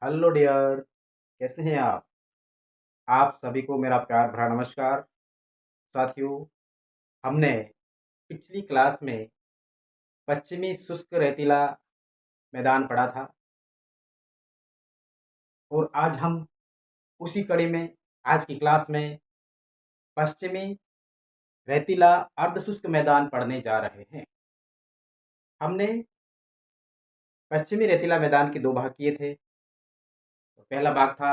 Hello dear, कैसे हैं आप सभी को मेरा प्यार भरा नमस्कार। साथियों, हमने पिछली क्लास में पश्चिमी शुष्क रेतीला मैदान पढ़ा था और आज हम उसी कड़ी में आज की क्लास में पश्चिमी रेतीला अर्धशुष्क मैदान पढ़ने जा रहे हैं। हमने पश्चिमी रेतीला मैदान के दो भाग किए थे। तो पहला भाग था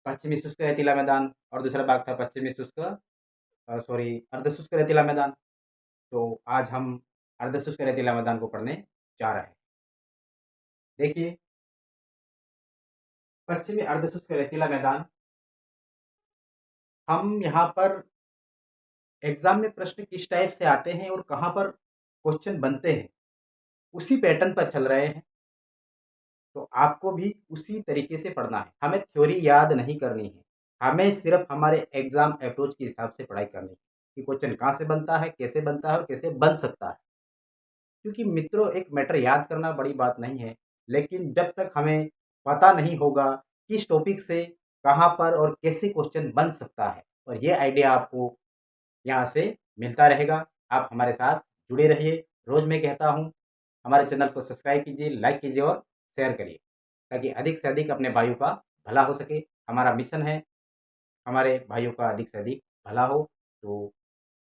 पश्चिमी शुष्क रेतीला मैदान और दूसरा भाग था पश्चिमी शुष्क अर्धशुष्क रेतीला मैदान। तो आज हम अर्धशुष्क रेतीला मैदान को पढ़ने जा रहे हैं। देखिए, पश्चिमी अर्धशुष्क रेतीला मैदान, हम यहाँ पर एग्जाम में प्रश्न किस टाइप से आते हैं और कहाँ पर क्वेश्चन बनते हैं उसी पैटर्न पर चल रहे हैं। तो आपको भी उसी तरीके से पढ़ना है। हमें थ्योरी याद नहीं करनी है, हमें सिर्फ हमारे एग्जाम अप्रोच के हिसाब से पढ़ाई करनी है कि क्वेश्चन कहाँ से बनता है, कैसे बनता है और कैसे बन सकता है। क्योंकि मित्रों, एक मैटर याद करना बड़ी बात नहीं है, लेकिन जब तक हमें पता नहीं होगा किस टॉपिक से कहाँ पर और कैसे क्वेश्चन बन सकता है, और ये आइडिया आपको यहाँ से मिलता रहेगा। आप हमारे साथ जुड़े रहिए। रोज़ मैं कहता हूँ, हमारे चैनल को सब्सक्राइब कीजिए, लाइक कीजिए और शेयर करिए, ताकि अधिक से अधिक अपने भाइयों का भला हो सके। हमारा मिशन है हमारे भाइयों का अधिक से अधिक भला हो। तो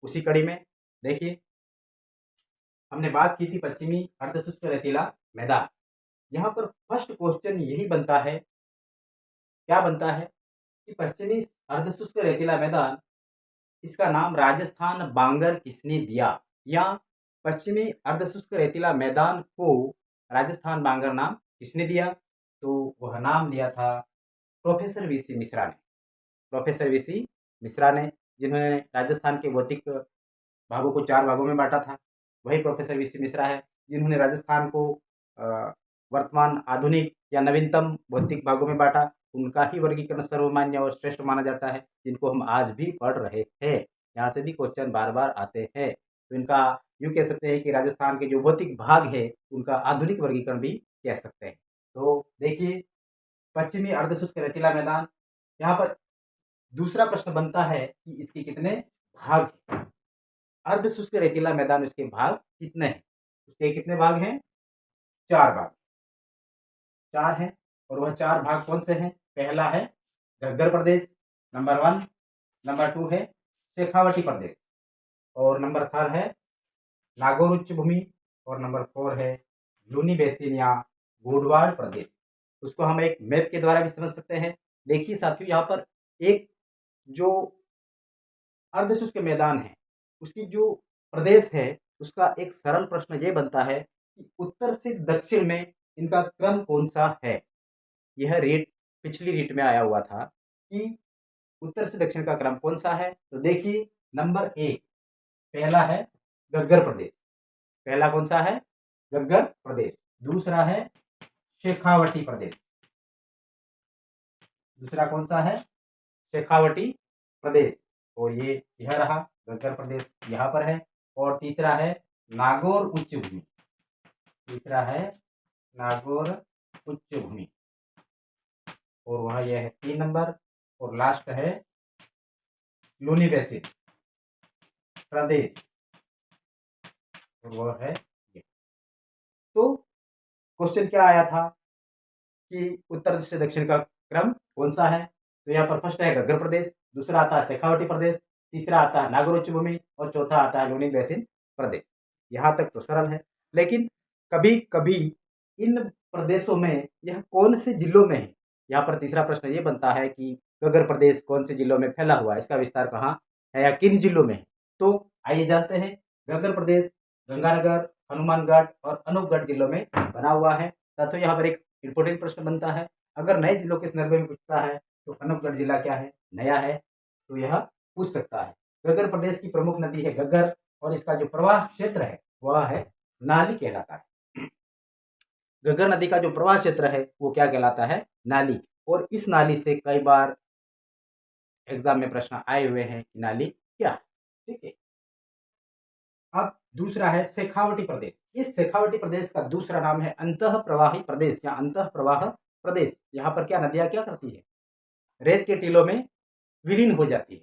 उसी कड़ी में देखिए, हमने बात की थी पश्चिमी अर्धशुष्क रेतीला मैदान। यहाँ पर फर्स्ट क्वेश्चन यही बनता है, क्या बनता है कि पश्चिमी अर्धशुष्क रेतीला मैदान, इसका नाम राजस्थान बांगर किसने दिया, या पश्चिमी अर्धशुष्क रेतीला मैदान को राजस्थान बांगर नाम किसने दिया? तो वह नाम दिया था प्रोफेसर वीसी मिश्रा ने। प्रोफेसर वीसी मिश्रा ने, जिन्होंने राजस्थान के भौतिक भागों को 4 भागों में बांटा था, वही प्रोफेसर वीसी मिश्रा है जिन्होंने राजस्थान को वर्तमान आधुनिक या नवीनतम भौतिक भागों में बांटा। उनका ही वर्गीकरण सर्वमान्य और श्रेष्ठ माना जाता है, जिनको हम आज भी पढ़ रहे हैं। यहाँ से भी क्वेश्चन बार बार आते हैं। तो इनका यूँ कह सकते हैं कि राजस्थान के जो भौतिक भाग है उनका आधुनिक वर्गीकरण भी कह सकते हैं। तो देखिए, पश्चिमी अर्धशुष्क रेतीला मैदान, यहाँ पर दूसरा प्रश्न बनता है कि इसके कितने भाग हैं। अर्धशुष्क रेतीला मैदान, इसके भाग कितने हैं? उसके कितने भाग हैं? 4 भाग, 4 हैं। और वह 4 भाग कौन से हैं? पहला है घग्गर प्रदेश, नंबर 1। नंबर 2 है शेखावटी प्रदेश, और नंबर 3 है नागौर उच्च भूमि, और नंबर 4 है लूनी बेसिन या गोडवाड़ प्रदेश। उसको हम एक मैप के द्वारा भी समझ सकते हैं। देखिए साथियों, यहाँ पर एक जो अर्धशुष्क मैदान है, उसकी जो प्रदेश है, उसका एक सरल प्रश्न ये बनता है कि उत्तर से दक्षिण में इनका क्रम कौन सा है। यह रीट पिछली रीट में आया हुआ था कि उत्तर से दक्षिण का क्रम कौन सा है। तो देखिए, नंबर 1 पहला है घग्गर प्रदेश। पहला कौन सा है? घग्गर प्रदेश। दूसरा है शेखावटी प्रदेश। दूसरा कौन सा है? शेखावटी प्रदेश। और ये यह रहा घग्गर प्रदेश, यहाँ पर है। और तीसरा है नागौर उच्च भूमि। तीसरा है नागौर उच्च भूमि, और वह यह है 3 नंबर। और लास्ट है लूनी बेसिन प्रदेश, और वह है ये। तो क्वेश्चन क्या आया था कि उत्तर से दक्षिण का क्रम कौन सा है? तो यहाँ पर फर्स्ट है घग्गर प्रदेश, दूसरा आता है शेखावटी प्रदेश, तीसरा आता है नागौर उच्च भूमि, और चौथा आता है लूनी बेसिन प्रदेश। यहाँ तक तो सरल है, लेकिन कभी कभी इन प्रदेशों में यह कौन से जिलों में है? यहाँ पर तीसरा प्रश्न ये बनता है कि घग्गर प्रदेश कौन से जिलों में फैला हुआ है, इसका विस्तार कहाँ है या किन जिलों में है? तो आइए जानते हैं। घग्गर प्रदेश गंगानगर, हनुमानगढ़ और अनूपगढ़ जिलों में बना हुआ है। साथियों, यहाँ पर एक इंपॉर्टेंट प्रश्न बनता है, अगर नए जिलों के संदर्भ में पूछता है तो अनूपगढ़ जिला क्या है? नया है, तो यह पूछ सकता है। घग्गर प्रदेश की प्रमुख नदी है घग्गर, और इसका जो प्रवाह क्षेत्र है वह है नाली कहलाता है। घग्गर नदी का जो प्रवाह क्षेत्र है वो क्या कहलाता है? नाली। और इस नाली से कई बार एग्जाम में प्रश्न आए हुए हैं कि नाली क्या है। ठीक है। अब दूसरा है शेखावटी प्रदेश। इस शेखावटी प्रदेश का दूसरा नाम है अंतः प्रवाही प्रदेश या अंतः प्रवाह प्रदेश, यहाँ पर क्या नदियाँ क्या करती है, रेत के टीलों में विलीन हो जाती है,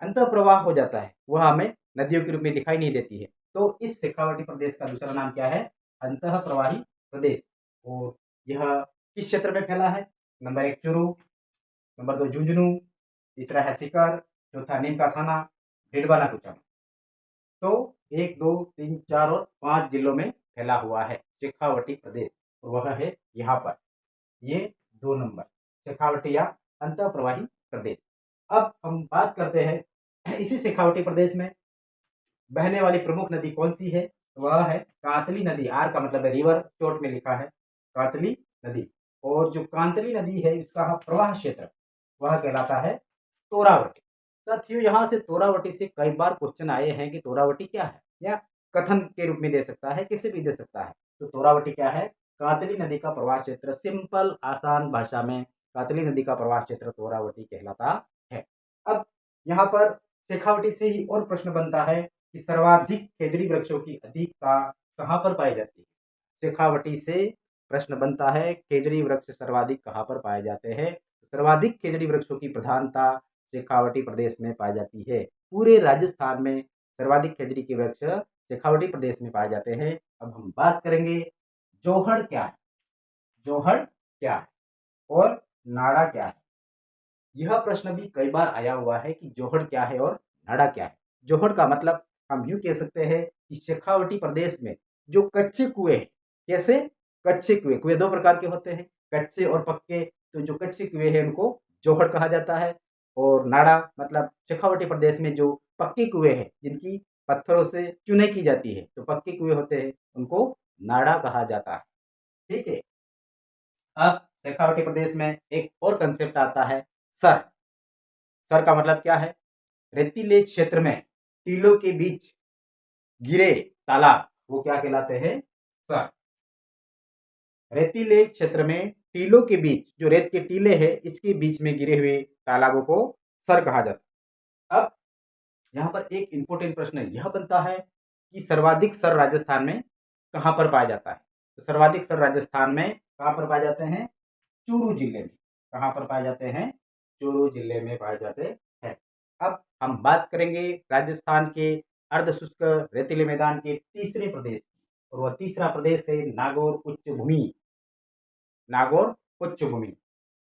अंतः प्रवाह हो जाता है, वह हमें नदियों के रूप में दिखाई नहीं देती है। तो इस शेखावटी प्रदेश का दूसरा नाम क्या है, अंतः प्रवाही प्रदेश। और यह किस क्षेत्र में फैला है, नंबर 1 चुरू, नंबर 2 झुंझुनू, तीसरा है सीकर, चौथा नीम का थाना, डिडवाना कुचामन। तो 1, 2, 3, 4 और 5 जिलों में फैला हुआ है शेखावटी प्रदेश, और वह है यहाँ पर, ये 2 नंबर शेखावटी या अंतः प्रवाही प्रदेश। अब हम बात करते हैं इसी शेखावटी प्रदेश में बहने वाली प्रमुख नदी कौन सी है, वह है कांतली नदी। आर का मतलब है रिवर, चोट में लिखा है कांतली नदी। और जो कांतली नदी है इसका प्रवाह क्षेत्र वह कहलाता है तोरावटी। साथियों, यहाँ से तोरावटी से कई बार क्वेश्चन आए हैं कि तोरावटी क्या है, या कथन के रूप में दे सकता है, किसे भी दे सकता है। तो तोरावटी क्या है, कांतली नदी का प्रवाह क्षेत्र। सिंपल आसान भाषा में कांतली नदी का प्रवाह क्षेत्र तोरावटी कहलाता है। अब यहाँ पर शेखावटी से ही और प्रश्न बनता है कि सर्वाधिक खेजड़ी वृक्षों की अधिकता कहाँ पर पाई जाती है। शेखावटी से प्रश्न बनता है खेजड़ी वृक्ष सर्वाधिक कहाँ पर पाए जाते हैं। सर्वाधिक खेजड़ी वृक्षों की प्रधानता शेखावटी प्रदेश में पाई जाती है। पूरे राजस्थान में सर्वाधिक खेजड़ी के वृक्ष शेखावटी प्रदेश में पाए जाते हैं। अब हम बात करेंगे जोहड़ क्या है, जोहड़ क्या है और नाड़ा क्या है। यह प्रश्न भी कई बार आया हुआ है कि जोहड़ क्या है और नाड़ा क्या है। जोहड़ का मतलब हम यूं कह सकते हैं कि शेखावटी प्रदेश में जो कच्चे कुएं हैं, कैसे कच्चे कुएं, कुएं 2 प्रकार के होते हैं, कच्चे और पक्के। तो जो कच्चे कुएं हैं उनको जोहड़ कहा जाता है। और नाड़ा मतलब शेखावटी प्रदेश में जो पक्के कुएं हैं जिनकी पत्थरों से चुनाई की जाती है, तो पक्के कुएं होते हैं, उनको नाड़ा कहा जाता है। ठीक है। अब शेखावटी प्रदेश में एक और कंसेप्ट आता है सर। सर का मतलब क्या है, रेतीले क्षेत्र में टीलों के बीच गिरे तालाब वो क्या कहलाते हैं, सर। रेतीले क्षेत्र में टीलों के बीच, जो रेत के टीले हैं इसके बीच में गिरे हुए तालाबों को सर कहा जाता है। अब यहाँ पर एक इंपॉर्टेंट प्रश्न यह बनता है कि सर्वाधिक सर राजस्थान में कहाँ पर पाया जाता है। तो सर्वाधिक सर राजस्थान में कहाँ पर पाए जाते हैं, चूरू जिले में। कहाँ पर पाए जाते हैं, चूरू जिले में पाए जाते हैं। अब हम बात करेंगे राजस्थान के अर्ध शुष्क रेतीले मैदान के तीसरे प्रदेश की, और वह तीसरा प्रदेश है नागौर उच्च भूमि। नागौर उच्च भूमि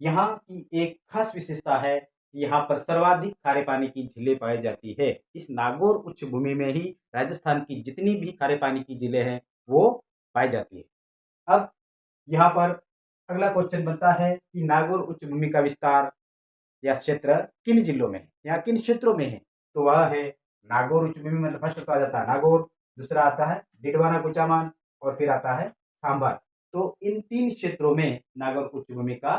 यहाँ की एक खास विशेषता है कि यहाँ पर सर्वाधिक खारे पानी की झीलें पाई जाती है। इस नागौर उच्च भूमि में ही राजस्थान की जितनी भी खारे पानी की झीलें हैं वो पाई जाती है। अब यहाँ पर अगला क्वेश्चन बनता है कि नागौर उच्च भूमि का विस्तार या क्षेत्र किन जिलों में है, या किन क्षेत्रों में है। तो वह है नागौर उच्च भूमि, मतलब फर्स्ट तो आ जाता है नागौर, दूसरा आता है डिडवाना कुचामन, और फिर आता है सांभर। तो इन 3 क्षेत्रों में नागौर उच्च भूमि का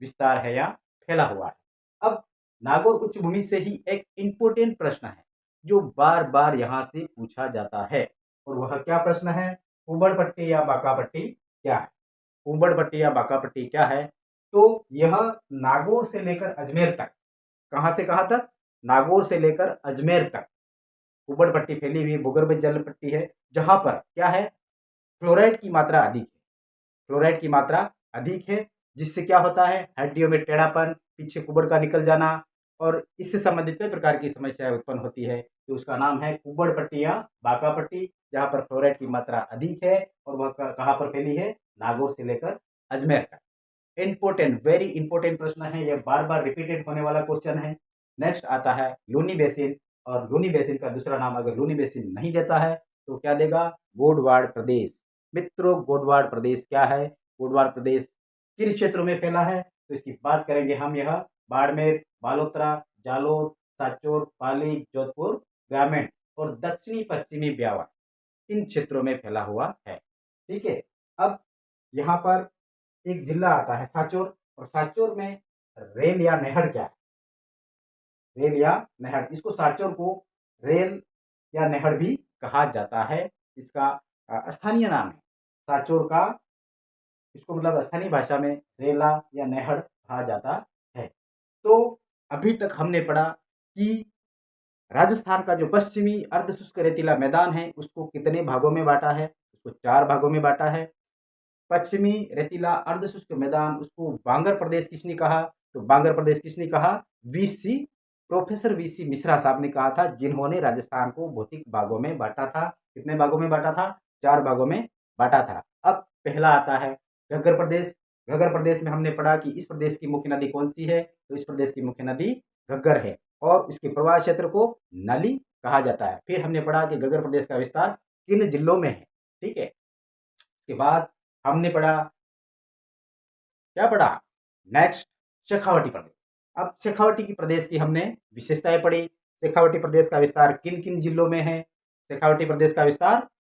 विस्तार है या फैला हुआ है। अब नागौर उच्च भूमि से ही एक इंपॉर्टेंट प्रश्न है जो बार बार यहाँ से पूछा जाता है, और वह क्या प्रश्न है, उबड़ पट्टी या बाका पट्टी क्या है। उबड़ पट्टी या बाका पट्टी क्या है, तो यह नागौर से लेकर अजमेर तक, कहाँ से कहाँ तक, नागौर से लेकर अजमेर तक उबड़ पट्टी फैली हुई भूगर्भ जल पट्टी है, जहाँ पर क्या है, फ्लोराइड की मात्रा अधिक है। फ्लोराइड की मात्रा अधिक है, जिससे क्या होता है, हड्डियों में टेढ़ापन, पीछे कुबड़ का निकल जाना, और इससे संबंधित कई प्रकार की समस्याएं उत्पन्न होती है। तो उसका नाम है कुबड़ पट्टी या बाका पट्टी, जहाँ पर फ्लोराइड की मात्रा अधिक है, और वह कहाँ पर फैली है, नागौर से लेकर अजमेर तक। इंपोर्टेंट, वेरी इंपोर्टेंट प्रश्न है, यह बार बार रिपीटेड होने वाला क्वेश्चन है। नेक्स्ट आता है लूनी बेसिन, और लूनी बेसिन का दूसरा नाम अगर लूनी बेसिन नहीं देता है तो क्या देगा, गोडवाड़ प्रदेश। मित्रों, गोडवाड़ प्रदेश क्या है, गोडवाड़ प्रदेश किन क्षेत्रों में फैला है, तो इसकी बात करेंगे हम। यह बाड़मेर, बालोतरा, जालोर, सांचौर, पाली, जोधपुर ग्रामीण और दक्षिणी पश्चिमी ब्यावर, इन क्षेत्रों में फैला हुआ है। ठीक है। अब यहाँ पर एक जिला आता है सांचौर, और सांचौर में रेल या नहर क्या है, रेल या नहर, इसको सांचौर को रेल या नहर भी कहा जाता है। इसका स्थानीय नाम है सांचौर का, इसको मतलब स्थानीय भाषा में रेला या नहर कहा जाता है। तो अभी तक हमने पढ़ा कि राजस्थान का जो पश्चिमी अर्धशुष्क रेतीला मैदान है उसको कितने भागों में बांटा है, उसको 4 भागों में बांटा है। पश्चिमी रेतीला अर्धशुष्क मैदान, उसको बांगर प्रदेश किसने कहा? तो बांगर प्रदेश किसने कहा? वीसी प्रोफेसर वीसी मिश्रा साहब ने कहा था, जिन्होंने राजस्थान को भौतिक भागों में बांटा था। कितने भागों में बांटा था? 4 भागों में बांटा था। अब पहला आता है घग्गर प्रदेश। घग्गर प्रदेश में हमने पढ़ा कि इस प्रदेश की मुख्य नदी कौन सी है? तो इस प्रदेश की मुख्य नदी घग्गर है और इसके प्रवाह क्षेत्र को नली कहा जाता है। फिर हमने पढ़ा कि घग्गर प्रदेश का विस्तार किन जिलों में है। ठीक है, इसके बाद हमने पढ़ा, क्या पढ़ा? नेक्स्ट, शेखावटी प्रदेश। अब शेखावटी की प्रदेश की हमने विशेषताएं पढ़ी। शेखावटी प्रदेश का विस्तार किन किन जिलों में है? शेखावटी प्रदेश का विस्तार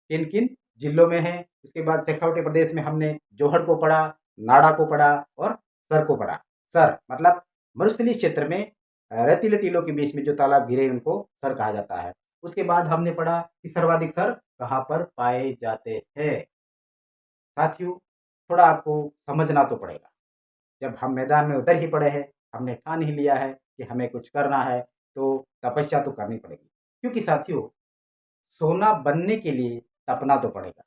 किन किन जिलों में है? उसके बाद शेखावटी प्रदेश में हमने जोहड़ को पढ़ा, नाड़ा को पढ़ा और सर को पढ़ा। सर मतलब मरुस्थलीय क्षेत्र में रेतीले टीलों के बीच में जो तालाब घिरे उनको सर कहा जाता है। उसके बाद हमने पढ़ा कि सर्वाधिक सर कहाँ पर पाए जाते हैं। साथियों, थोड़ा आपको समझना तो पड़ेगा। जब हम मैदान में उतर ही पड़े हैं, हमने ठान ही लिया है कि हमें कुछ करना है, तो तपस्या तो करनी पड़ेगी। क्योंकि साथियों, सोना बनने के लिए तपना तो पड़ेगा।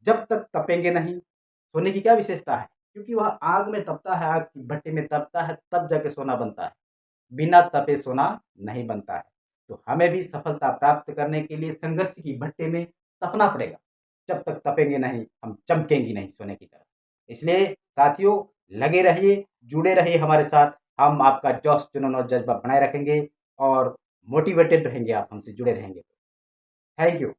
जब तक तपेंगे नहीं, सोने की क्या विशेषता है? क्योंकि वह आग में तपता है, आग की भट्टी में तपता है, तब जाके सोना बनता है। बिना तपे सोना नहीं बनता है। तो हमें भी सफलता प्राप्त करने के लिए संघर्ष की भट्टी में तपना पड़ेगा। जब तक तपेंगे नहीं, हम चमकेंगे नहीं सोने की तरह। इसलिए साथियों, लगे रहिए, जुड़े रहिए हमारे साथ। हम आपका जोश, जुनून और जज्बा बनाए रखेंगे और मोटिवेटेड रहेंगे, आप हमसे जुड़े रहेंगे। Thank you.